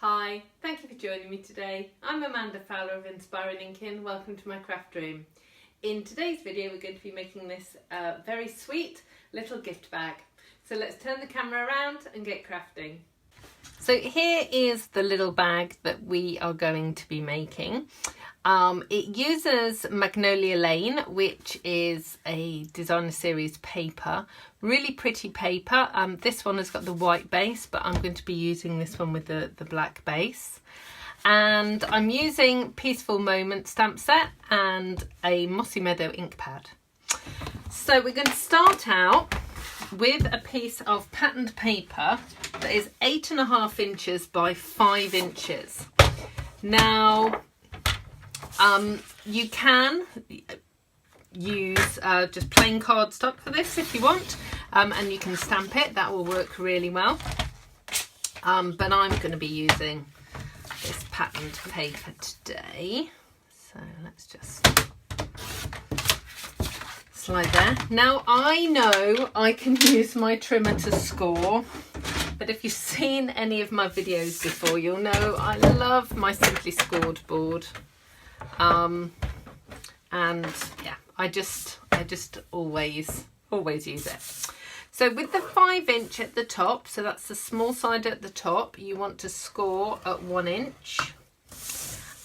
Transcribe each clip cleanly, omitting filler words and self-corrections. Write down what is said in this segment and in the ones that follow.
Hi, thank you for joining me today. I'm Amanda Fowler of Inspiring Inking. Welcome to my craft room. In today's video we're going to be making this very sweet little gift bag. So let's turn the camera around and get crafting. So here is the little bag that we are going to be making. It uses Magnolia Lane, which is a designer series paper. Really pretty paper. This one has got the white base, but I'm going to be using this one with the black base. And I'm using Peaceful Moment stamp set and a Mossy Meadow ink pad. So we're going to start out with a piece of patterned paper that is 8.5 inches by 5 inches. Now, you can use just plain cardstock for this if you want, and you can stamp it. That will work really well. But I'm going to be using this patterned paper today. So let's just slide there. Now I know I can use my trimmer to score, but if you've seen any of my videos before, you'll know I love my Simply Scored board. And yeah, I just always use it. So with the 5 inch at the top, so that's the small side at the top, you want to score at 1 inch.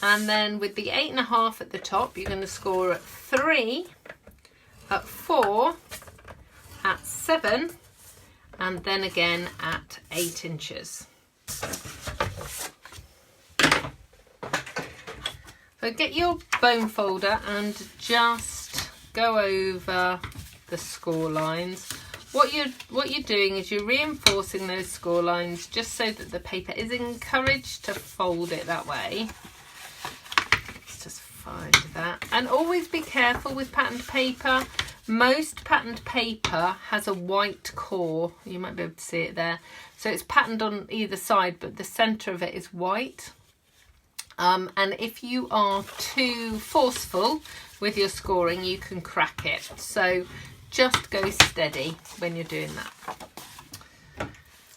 And then with the 8.5 at the top, you're going to score at 3, at 4, at 7, and then again at 8 inches. So get your bone folder and just go over the score lines. What you're doing is you're reinforcing those score lines just so that the paper is encouraged to fold it that way. Let's just find that. And always be careful with patterned paper. Most patterned paper has a white core. You might be able to see it there. So it's patterned on either side, but the centre of it is white. And if you are too forceful with your scoring, you can crack it. So just go steady when you're doing that.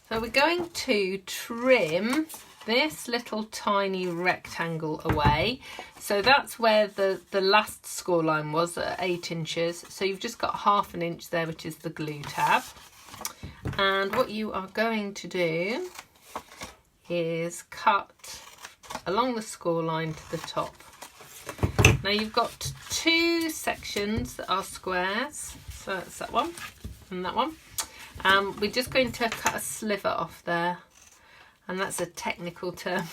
So we're going to trim this little tiny rectangle away. So that's where the last score line was at 8 inches. So you've just got ½ an inch there, which is the glue tab. And what you are going to do is cut along the score line to the top. Now you've got 2 sections that are squares, so that's that one and that one. We're just going to cut a sliver off there, and that's a technical term.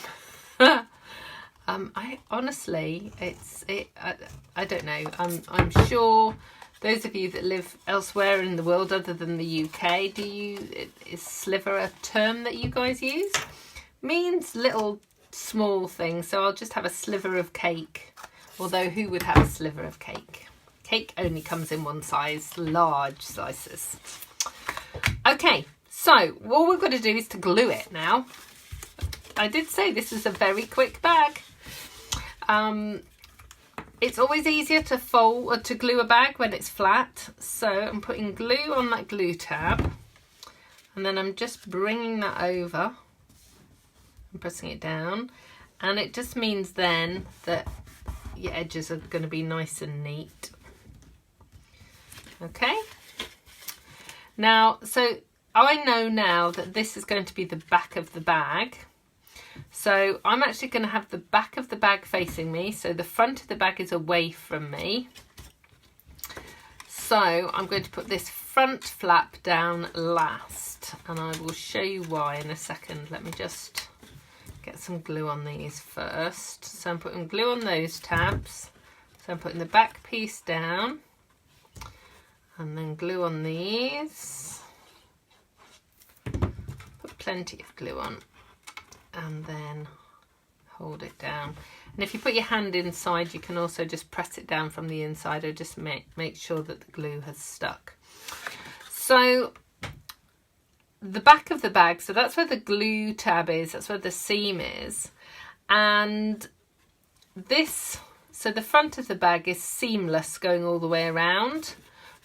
I honestly, I don't know. I'm sure those of you that live elsewhere in the world other than the UK, is sliver a term that you guys use? Means little small thing, so I'll just have a sliver of cake. Although who would have a sliver of cake? Cake only comes in one size, large slices. Okay, so all we've got to do is to glue it now. I did say this is a very quick bag. It's always easier to fold or to glue a bag when it's flat. So I'm putting glue on that glue tab, and then I'm just bringing that over. I'm pressing it down, and it just means then that your edges are going to be nice and neat. Okay, now so I know now that this is going to be the back of the bag, so I'm actually going to have the back of the bag facing me, so the front of the bag is away from me. So I'm going to put this front flap down last, and I will show you why in a second. Let me just get some glue on these first. So I'm putting glue on those tabs. So I'm putting the back piece down, and then glue on these. Put plenty of glue on, and then hold it down. And if you put your hand inside, you can also just press it down from the inside, or just make sure that the glue has stuck. So the back of the bag, so that's where the glue tab is, that's where the seam is, and this, so the front of the bag is seamless going all the way around,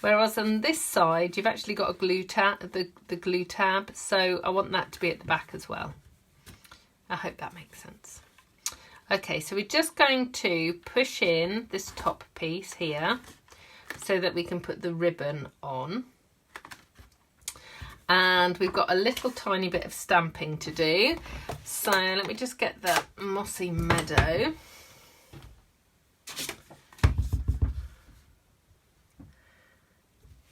whereas on this side you've actually got a glue tab, the glue tab, so I want that to be at the back as well. I hope that makes sense. Okay, so we're just going to push in this top piece here so that we can put the ribbon on. And we've got a little tiny bit of stamping to do. So let me just get the Mossy Meadow.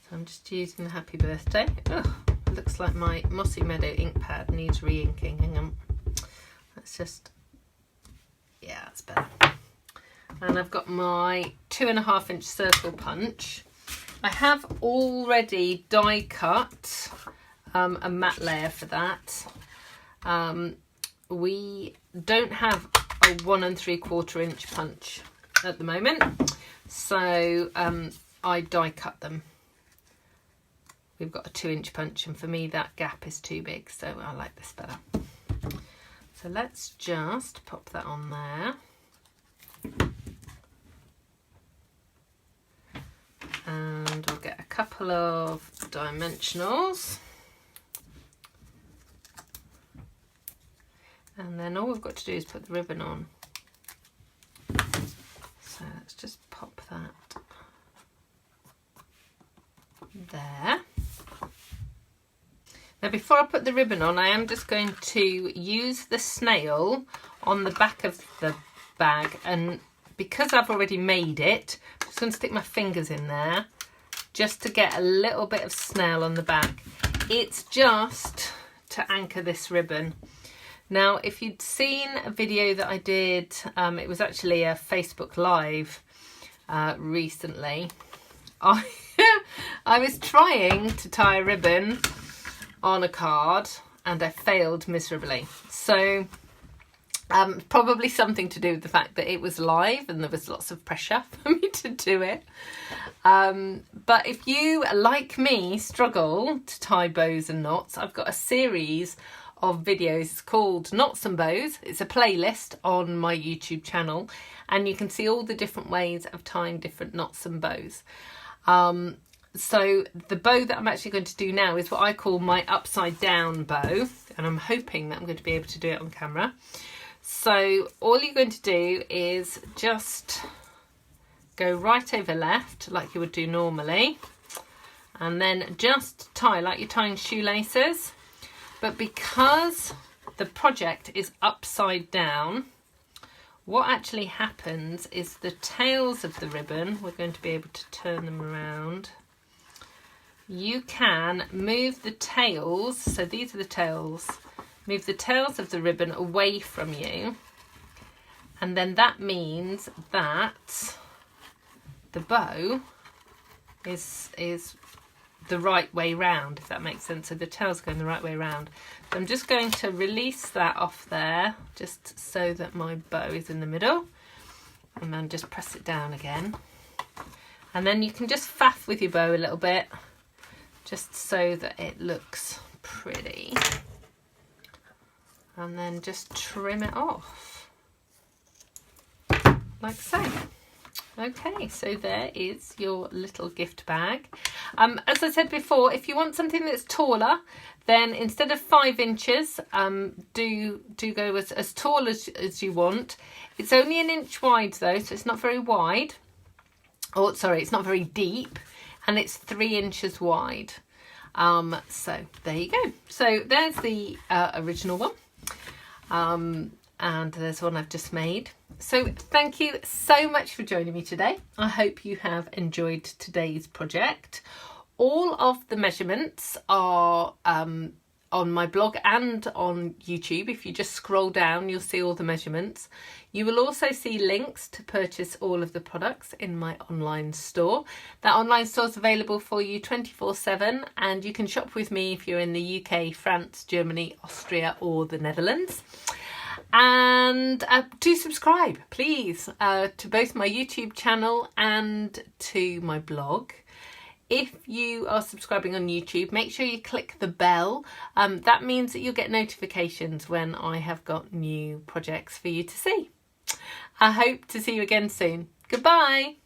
So I'm just using the Happy Birthday. Oh, it looks like my Mossy Meadow ink pad needs re-inking. Hang on. Let's just... yeah, that's better. And I've got my 2.5 inch circle punch. I have already die cut a matte layer for that. We don't have a 1 3/4 inch punch at the moment, so I die cut them. We've got a 2 inch punch, and for me that gap is too big, so I like this better. So let's just pop that on there. And we'll get a couple of dimensionals. And then all we've got to do is put the ribbon on. So let's just pop that there. Now before I put the ribbon on, I am just going to use the snail on the back of the bag, and because I've already made it, I'm just going to stick my fingers in there just to get a little bit of snail on the back. It's just to anchor this ribbon. Now if you'd seen a video that I did, it was actually a Facebook Live recently, I was trying to tie a ribbon on a card and I failed miserably. So probably something to do with the fact that it was live and there was lots of pressure for me to do it. But if you, like me, struggle to tie bows and knots, I've got a series of videos called Knots and Bows. It's a playlist on my YouTube channel, and you can see all the different ways of tying different knots and bows. So the bow that I'm actually going to do now is what I call my upside down bow, and I'm hoping that I'm going to be able to do it on camera. So all you're going to do is just go right over left like you would do normally, and then just tie like you're tying shoelaces. But because the project is upside down, what actually happens is the tails of the ribbon, we're going to be able to turn them around. You can move the tails, so these are the tails, move the tails of the ribbon away from you, and then that means that the bow is the right way round, if that makes sense. So the tail's going the right way round. So I'm just going to release that off there, just so that my bow is in the middle, and then just press it down again. And then you can just faff with your bow a little bit, just so that it looks pretty. And then just trim it off, like so. Okay, so there is your little gift bag. As I said before, if you want something that's taller, then instead of 5 inches, do go as tall as you want. It's only 1 inch wide though, so it's not very wide. Oh, sorry, it's not very deep, and it's 3 inches wide. So there you go. So there's the original one. And there's one I've just made. So thank you so much for joining me today. I hope you have enjoyed today's project. All of the measurements are on my blog and on YouTube. If you just scroll down, you'll see all the measurements. You will also see links to purchase all of the products in my online store. That online store is available for you 24/7, and you can shop with me if you're in the UK, France, Germany, Austria or the Netherlands. And do subscribe, please, to both my YouTube channel and to my blog. If you are subscribing on YouTube, make sure you click the bell. That means that you'll get notifications when I have got new projects for you to see. I hope to see you again soon. Goodbye.